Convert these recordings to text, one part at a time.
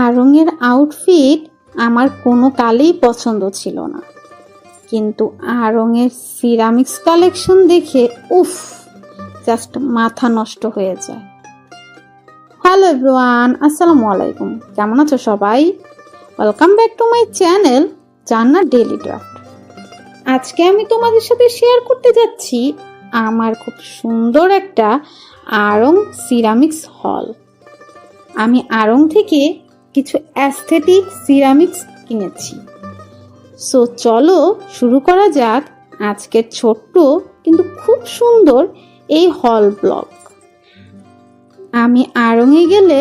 আড়ংয়ের outfit আমার কোনো কালেই পছন্দ ছিল না, কিন্তু আড়ংয়ের সিরামিক্স কালেকশন দেখে উফ, জাস্ট মাথা নষ্ট হয়ে যায়। হ্যালো এভরিওয়ান, আসসালামু আলাইকুম। কেমন আছো সবাই? Welcome back to my channel জান্নাত ডেইলি ড্রাফট। আজকে আমি তোমাদের সাথে শেয়ার করতে যাচ্ছি আমার খুব সুন্দর একটা আড়ং সিরামিক্স হল। আমি আড়ং থেকে কিছু অ্যাস্থেটিক সিরামিক্স কিনেছি। সো চলো শুরু করা যাক আজকের ছোট্ট কিন্তু খুব সুন্দর এই হল ব্লগ। আমি আড়ংয়ে গেলে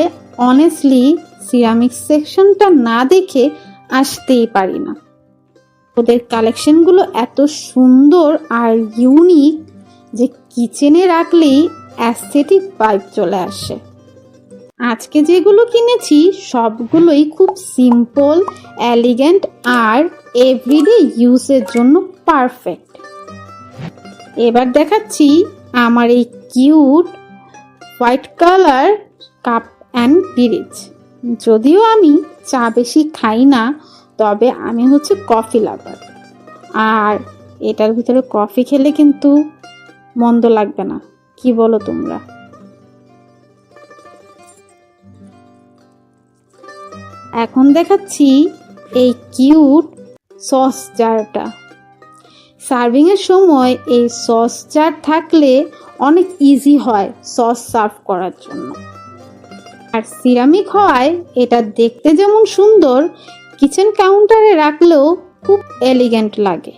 অনেস্টলি সিরামিক্স সেকশনটা না দেখে আসতেই পারি না। ওদের কালেকশনগুলো এত সুন্দর আর ইউনিক যে কিচেনে রাখলেই অ্যাস্থেটিক ভাইব চলে আসে। আজকে যেগুলো কিনেছি সবগুলোই খুব সিম্পল, এলিগেন্ট আর এভরিডে ইউজের জন্য পারফেক্ট। এবার দেখাচ্ছি আমার এই cute white colour cup and পিরিচ। যদিও আমি চা বেশি খাই না, তবে আমি হচ্ছে কফি লাভার, আর এটার ভিতরে কফি খেলে কিন্তু মন্দ লাগবে না। কি বলো তোমরা? এখন দেখাচ্ছি এই কিউট সস জারটা। সার্ভিং এর সময় এই সস জার থাকলে অনেক ইজি হয় সস সার্ভ করার জন্য। আর সিরামিক হওয়ায় এটা দেখতে যেমন সুন্দর, কিচেন কাউন্টারে রাখলেও খুব এলিগেন্ট লাগে।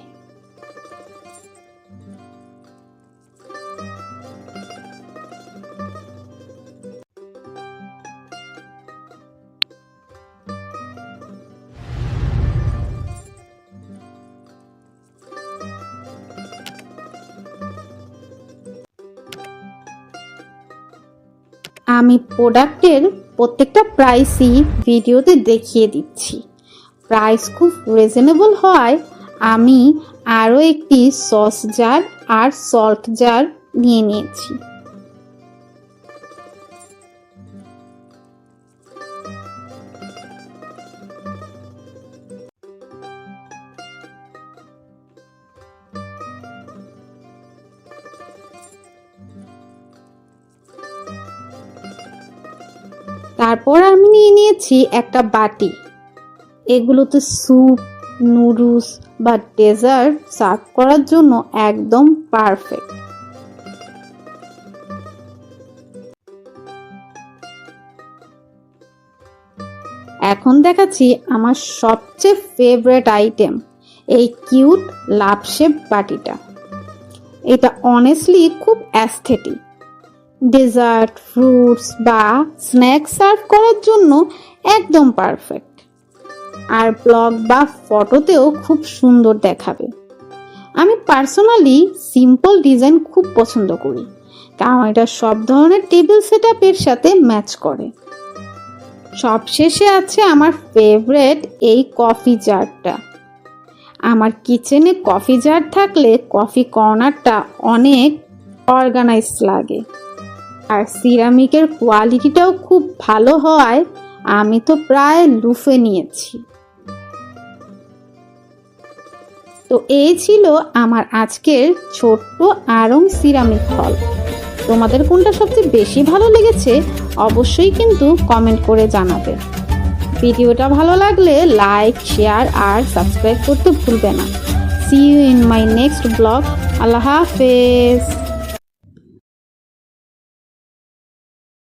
আমি প্রোডাক্টের প্রত্যেকটা প্রাইসই ভিডিওতে দেখিয়ে দিচ্ছি। প্রাইস খুব রিজনেবল হওয়ায় আমি আরও একটি সস জার আর সল্ট জার নিয়ে নিয়েছি। তারপর আমি নিয়ে নিয়েছি একটা বাটি। এগুলোতে স্যুপ, নুডলস বা ডেজার্ট সার্ভ করার জন্য একদম পারফেক্ট। এখন দেখাচ্ছি আমার সবচেয়ে ফেভারিট আইটেম, এই কিউট লাভ শেপ বাটিটা। এটা অনেস্টলি খুব অ্যাস্থেটিক। ডেজার্ট, ফ্রুটস বা স্ন্যাক্স সার্ভ করার জন্য একদম পারফেক্ট। আর ব্লগ বা ফটোতেও খুব সুন্দর দেখাবে। আমি পার্সোনালি সিম্পল ডিজাইন খুব পছন্দ করি, কারণ এটা সব ধরনের টেবিল সেটআপের সাথে ম্যাচ করে। সবশেষে আছে আমার ফেভারিট এই কফি জারটা। আমার কিচেনে কফি জার থাকলে কফি কর্নারটা অনেক অর্গানাইজ লাগে। আর সিরামিকের কোয়ালিটিটাও খুব ভালো হওয়ায় আমি তো প্রায় লুফে নিয়েছি। তো এই ছিল আমার আজকের ছোট্ট আড়ং সিরামিক হল। তোমাদের কোনটা সবচেয়ে বেশি ভালো লেগেছে অবশ্যই কিন্তু কমেন্ট করে জানাবে। ভিডিওটা ভালো লাগলে লাইক, শেয়ার আর সাবস্ক্রাইব করতে ভুলবে না। See you in my next blog. Allah হাফেজ।